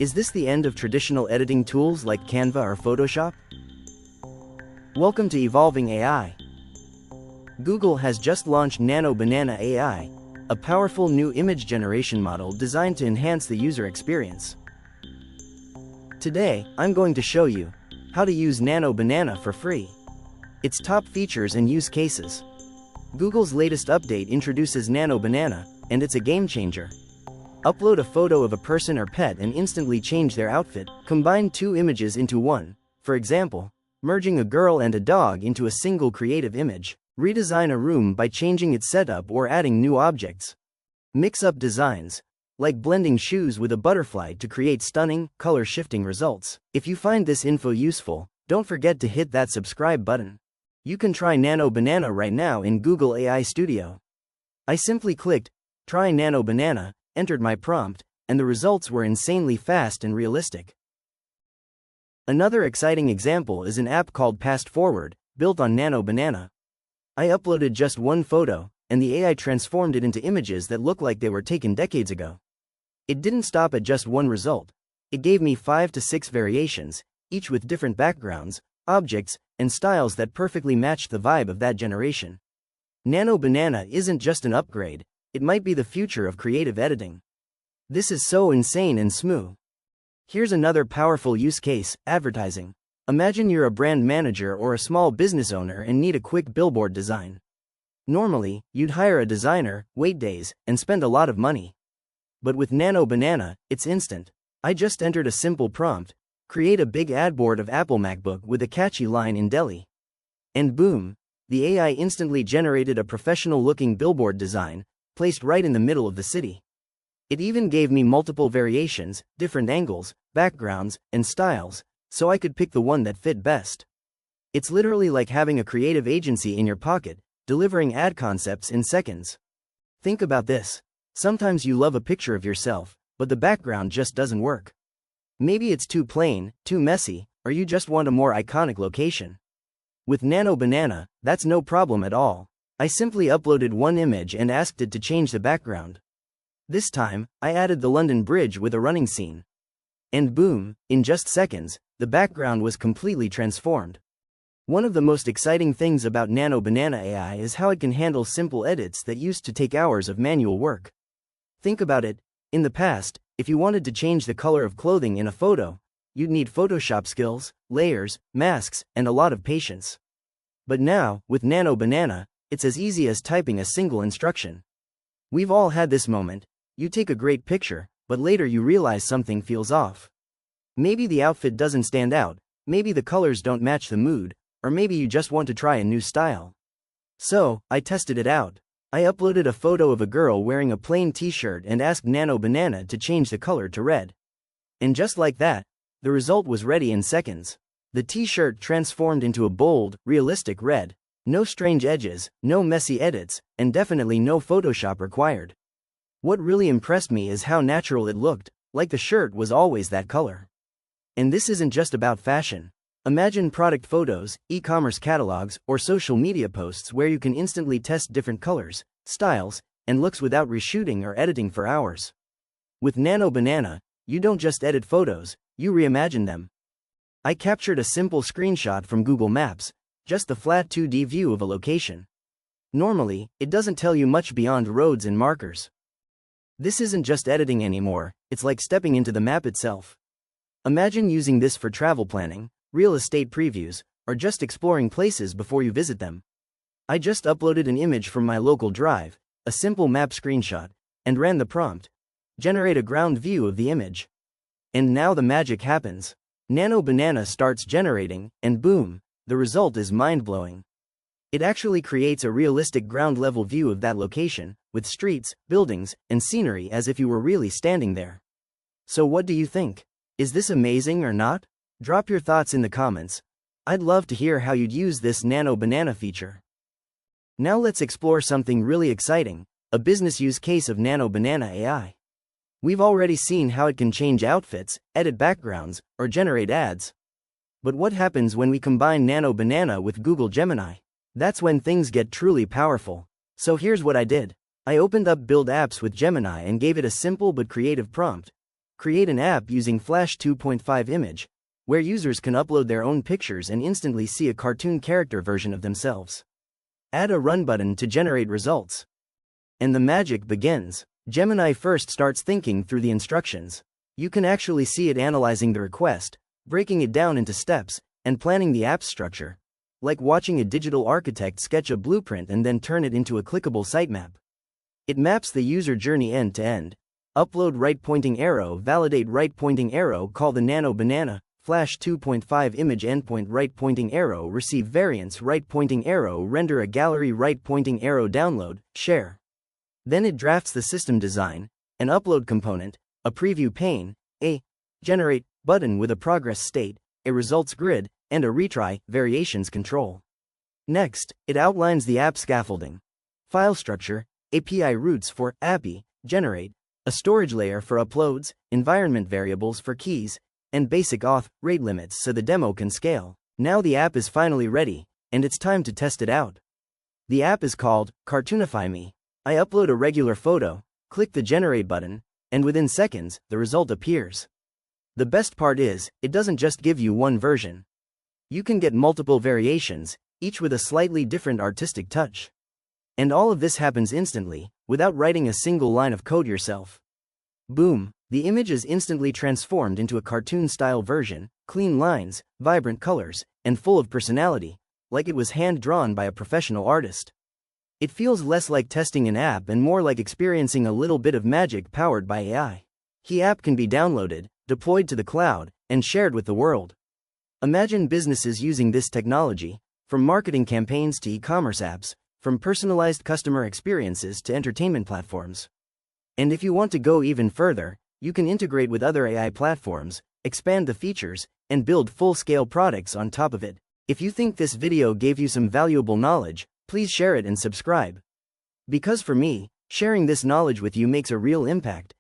Is this the end of traditional editing tools like Canva or Photoshop? Welcome to Evolving AI. Google has just launched Nano Banana AI, a powerful new image generation model designed to enhance the user experience. Today, I'm going to show you how to use Nano Banana for free, its top features and use cases. Google's latest update introduces Nano Banana, and it's a game changer. Upload a photo of a person or pet and instantly change their outfit. Combine two images into one, for example, merging a girl and a dog into a single creative image. Redesign a room by changing its setup or adding new objects. Mix up designs, like blending shoes with a butterfly to create stunning, color-shifting results. If you find this info useful, don't forget to hit that subscribe button. You can try Nano Banana right now in Google AI Studio. I simply clicked, Try Nano Banana, entered my prompt, and the results were insanely fast and realistic. Another exciting example is an app called Fast Forward, built on Nano Banana. I uploaded just one photo, and the AI transformed it into images that look like they were taken decades ago. It didn't stop at just one result. It gave me 5 to 6 variations, each with different backgrounds, objects, and styles that perfectly matched the vibe of that generation. Nano Banana isn't just an upgrade, it might be the future of creative editing. This is so insane and smooth. Here's another powerful use case: advertising. Imagine you're a brand manager or a small business owner and need a quick billboard design. Normally, you'd hire a designer, wait days, and spend a lot of money. But with Nano Banana, it's instant. I just entered a simple prompt: create a big ad board of Apple MacBook with a catchy line in Delhi. And boom, the AI instantly generated a professional-looking billboard design, placed right in the middle of the city. It even gave me multiple variations, different angles, backgrounds, and styles, so I could pick the one that fit best. It's literally like having a creative agency in your pocket, delivering ad concepts in seconds. Think about this. Sometimes you love a picture of yourself, but the background just doesn't work. Maybe it's too plain, too messy, or you just want a more iconic location. With Nano Banana, that's no problem at all. I simply uploaded one image and asked it to change the background. This time, I added the London Bridge with a running scene. And boom, in just seconds, the background was completely transformed. One of the most exciting things about Nano Banana AI is how it can handle simple edits that used to take hours of manual work. Think about it. In the past, if you wanted to change the color of clothing in a photo, you'd need Photoshop skills, layers, masks, and a lot of patience. But now, with Nano Banana, it's as easy as typing a single instruction. We've all had this moment. You take a great picture, but later you realize something feels off. Maybe the outfit doesn't stand out, maybe the colors don't match the mood, or maybe you just want to try a new style. So, I tested it out. I uploaded a photo of a girl wearing a plain t-shirt and asked Nano Banana to change the color to red. And just like that, the result was ready in seconds. The t-shirt transformed into a bold, realistic red. No strange edges, no messy edits, and definitely no Photoshop required. What really impressed me is how natural it looked, like the shirt was always that color. And this isn't just about fashion. Imagine product photos, e-commerce catalogs, or social media posts where you can instantly test different colors, styles, and looks without reshooting or editing for hours. With Nano Banana, you don't just edit photos, you reimagine them. I captured a simple screenshot from Google Maps, just the flat 2D view of a location. Normally, it doesn't tell you much beyond roads and markers. This isn't just editing anymore, it's like stepping into the map itself. Imagine using this for travel planning, real estate previews, or just exploring places before you visit them. I just uploaded an image from my local drive, a simple map screenshot, and ran the prompt: generate a ground view of the image. And now the magic happens. Nano Banana starts generating, and boom, the result is mind-blowing. It actually creates a realistic ground-level view of that location, with streets, buildings, and scenery as if you were really standing there. So what do you think? Is this amazing or not? Drop your thoughts in the comments. I'd love to hear how you'd use this Nano Banana feature. Now let's explore something really exciting, a business use case of Nano Banana AI. We've already seen how it can change outfits, edit backgrounds, or generate ads. But what happens when we combine Nano Banana with Google Gemini? That's when things get truly powerful. So here's what I did. I opened up Build Apps with Gemini and gave it a simple but creative prompt: Create an app using Flash 2.5 image, where users can upload their own pictures and instantly see a cartoon character version of themselves. Add a run button to generate results. And the magic begins. Gemini first starts thinking through the instructions. You can actually see it analyzing the request, breaking it down into steps, and planning the app's structure. Like watching a digital architect sketch a blueprint and then turn it into a clickable sitemap. It maps the user journey end to end. Upload right pointing arrow, validate right pointing arrow, call the Nano Banana, Flash 2.5 image endpoint right pointing arrow, receive variants right pointing arrow, render a gallery right pointing arrow, download, share. Then it drafts the system design, an upload component, a preview pane, a generate button with a progress state, a results grid, and a retry variations control. Next, it outlines the app scaffolding. File structure, API routes for API, generate, a storage layer for uploads, environment variables for keys, and basic auth rate limits so the demo can scale. Now the app is finally ready, and it's time to test it out. The app is called Cartoonify Me. I upload a regular photo, click the generate button, and within seconds, the result appears. The best part is, it doesn't just give you one version. You can get multiple variations, each with a slightly different artistic touch. And all of this happens instantly, without writing a single line of code yourself. Boom, the image is instantly transformed into a cartoon-style version, clean lines, vibrant colors, and full of personality, like it was hand-drawn by a professional artist. It feels less like testing an app and more like experiencing a little bit of magic powered by AI. The app can be downloaded, deployed to the cloud, and shared with the world. Imagine businesses using this technology, from marketing campaigns to e-commerce apps, from personalized customer experiences to entertainment platforms. And if you want to go even further, you can integrate with other AI platforms, expand the features, and build full-scale products on top of it. If you think this video gave you some valuable knowledge, please share it and subscribe. Because for me, sharing this knowledge with you makes a real impact,